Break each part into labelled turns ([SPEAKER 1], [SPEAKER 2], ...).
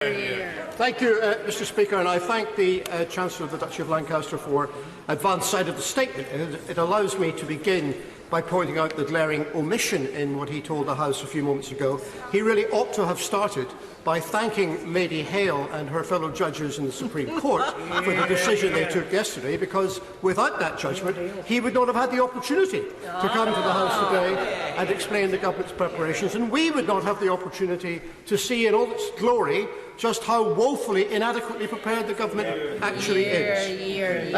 [SPEAKER 1] Thank you, Mr. Speaker, and I thank the Chancellor of the Duchy of Lancaster for advance side of the statement. It allows me to begin by pointing out the glaring omission in what he told the House a few moments ago. He really ought to have started by thanking Lady Hale and her fellow judges in the Supreme Court for the decision they took yesterday, because without that judgment, he would not have had the opportunity to come to the House today and explain the government's preparations, and we would not have the opportunity to see in all its glory just how woefully inadequately prepared the government actually is.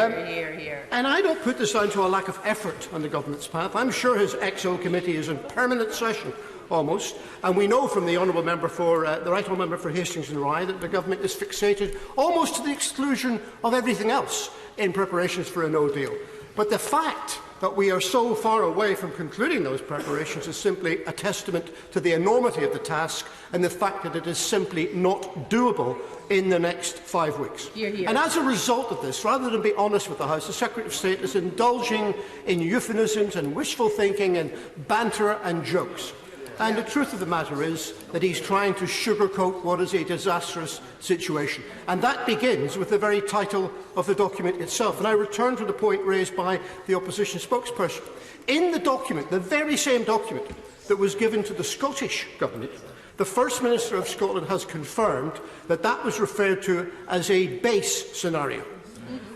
[SPEAKER 1] And I don't put this down to a lack of effort on the government's part. I'm sure his XO committee is in permanent session, almost, and we know from the Honourable Member for the Right Honourable Member for Hastings and Rye that the government is fixated almost to the exclusion of everything else in preparations for a no deal. But the fact that we are so far away from concluding those preparations is simply a testament to the enormity of the task and the fact that it is simply not doable in the next 5 weeks. And as a result of this, rather than be honest with the House, the Secretary of State is indulging in euphemisms and wishful thinking and banter and jokes. And the truth of the matter is that he's trying to sugarcoat what is a disastrous situation. And that begins with the very title of the document itself. And I return to the point raised by the opposition spokesperson. In the document, the very same document that was given to the Scottish Government, the First Minister of Scotland has confirmed that that was referred to as a base scenario.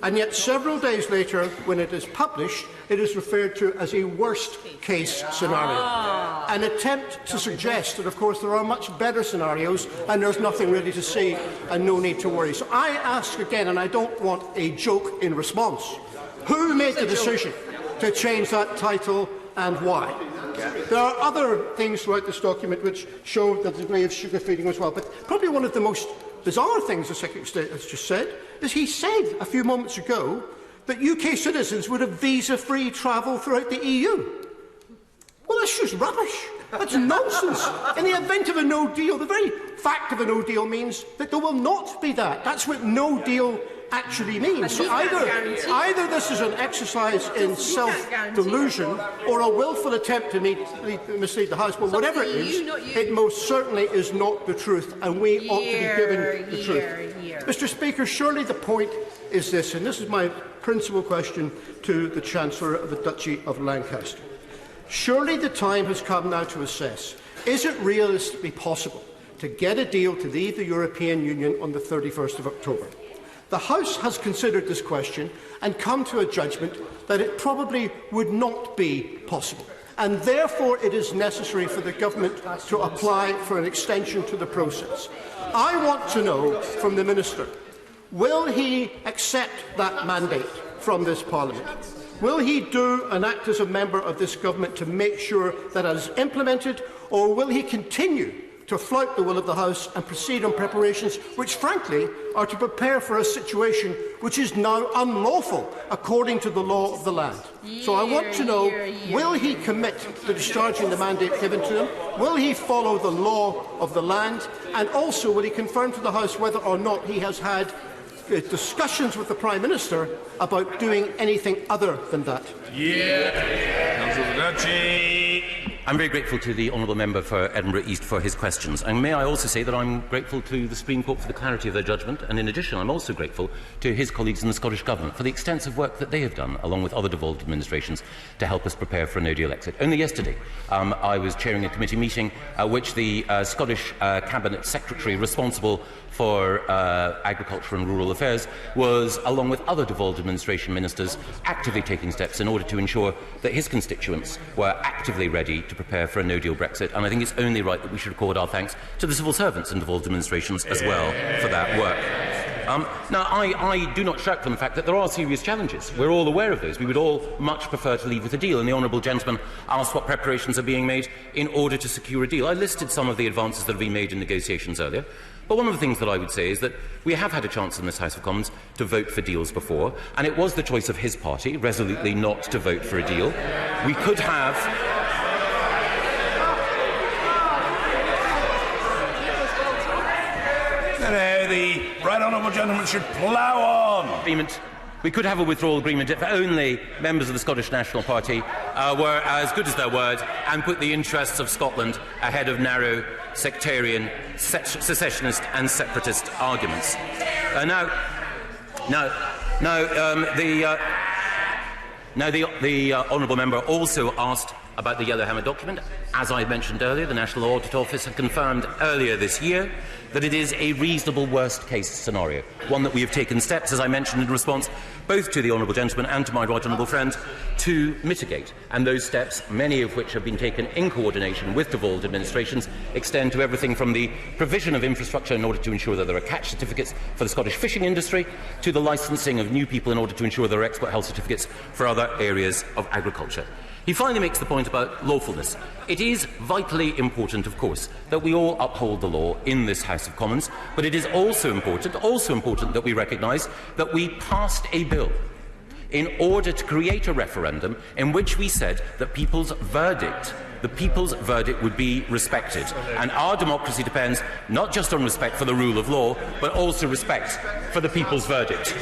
[SPEAKER 1] And yet several days later, when it is published, it is referred to as a worst-case scenario. An attempt to suggest that, of course, there are much better scenarios and there's nothing really to see and no need to worry. So I ask again, and I don't want a joke in response, who made the decision to change that title and why? There are other things throughout this document which show the degree of sugar-feeding as well, but probably one of the most bizarre things the Secretary of State has just said is he said a few moments ago that UK citizens would have visa-free travel throughout the EU. Well, that's just rubbish. That's nonsense. In the event of a no deal, the very fact of a no deal means that there will not be that. That's what no deal actually means. So either this is an exercise in self-delusion or a willful attempt to mislead the House, but whatever it is, it most certainly is not the truth, and we ought to be given the truth. Mr. Speaker, surely the point is this, and this is my principal question to the Chancellor of the Duchy of Lancaster. Surely the time has come now to assess, is it realistically possible to get a deal to leave the European Union on the 31st of October? The House has considered this question and come to a judgment that it probably would not be possible, and therefore it is necessary for the government to apply for an extension to the process. I want to know from the Minister, will he accept that mandate from this Parliament? Will he do and act as a member of this government to make sure that it is implemented, or will he continue to flout the will of the House and proceed on preparations which, frankly, are to prepare for a situation which is now unlawful according to the law of the land? So I want to know, will he commit to discharging the mandate given to him? Will he follow the law of the land? And also, will he confirm to the House whether or not he has had discussions with the Prime Minister about doing anything other than that?
[SPEAKER 2] I'm very grateful to the Honourable Member for Edinburgh East for his questions. And may I also say that I'm grateful to the Supreme Court for the clarity of their judgment, and in addition I'm also grateful to his colleagues in the Scottish Government for the extensive work that they have done, along with other devolved administrations, to help us prepare for a no-deal exit. Only yesterday I was chairing a committee meeting which the Scottish Cabinet Secretary responsible for Agriculture and Rural Affairs was, along with other devolved administration ministers, actively taking steps in order to ensure that his constituents were actively ready to prepare for a no-deal Brexit. And I think it's only right that we should record our thanks to the civil servants in devolved administrations as well for that work. Now, I do not shirk from the fact that there are serious challenges. We're all aware of those. We would all much prefer to leave with a deal, and the honourable gentleman asked what preparations are being made in order to secure a deal. I listed some of the advances that have been made in negotiations earlier. But one of the things that I would say is that we have had a chance in this House of Commons to vote for deals before, and it was the choice of his party resolutely not to vote for a deal. We could have...
[SPEAKER 3] The right honourable gentleman should plough on.
[SPEAKER 2] Agreement We could have a withdrawal agreement if only members of the Scottish National Party were as good as their word and put the interests of Scotland ahead of narrow, sectarian, secessionist and separatist arguments. The honourable member also asked about the Yellowhammer document. As I mentioned earlier, the National Audit Office had confirmed earlier this year that it is a reasonable worst-case scenario, one that we have taken steps, as I mentioned, in response both to the honourable gentleman and to my right honourable friend, to mitigate. And those steps, many of which have been taken in coordination with devolved administrations, extend to everything from the provision of infrastructure in order to ensure that there are catch certificates for the Scottish fishing industry, to the licensing of new people in order to ensure there are export health certificates for other areas of agriculture. He finally makes the point about lawfulness. It is vitally important, of course, that we all uphold the law in this House of Commons, but it is also important that we recognise that we passed a bill in order to create a referendum in which we said that the people's verdict would be respected. And our democracy depends not just on respect for the rule of law, but also respect for the people's verdict.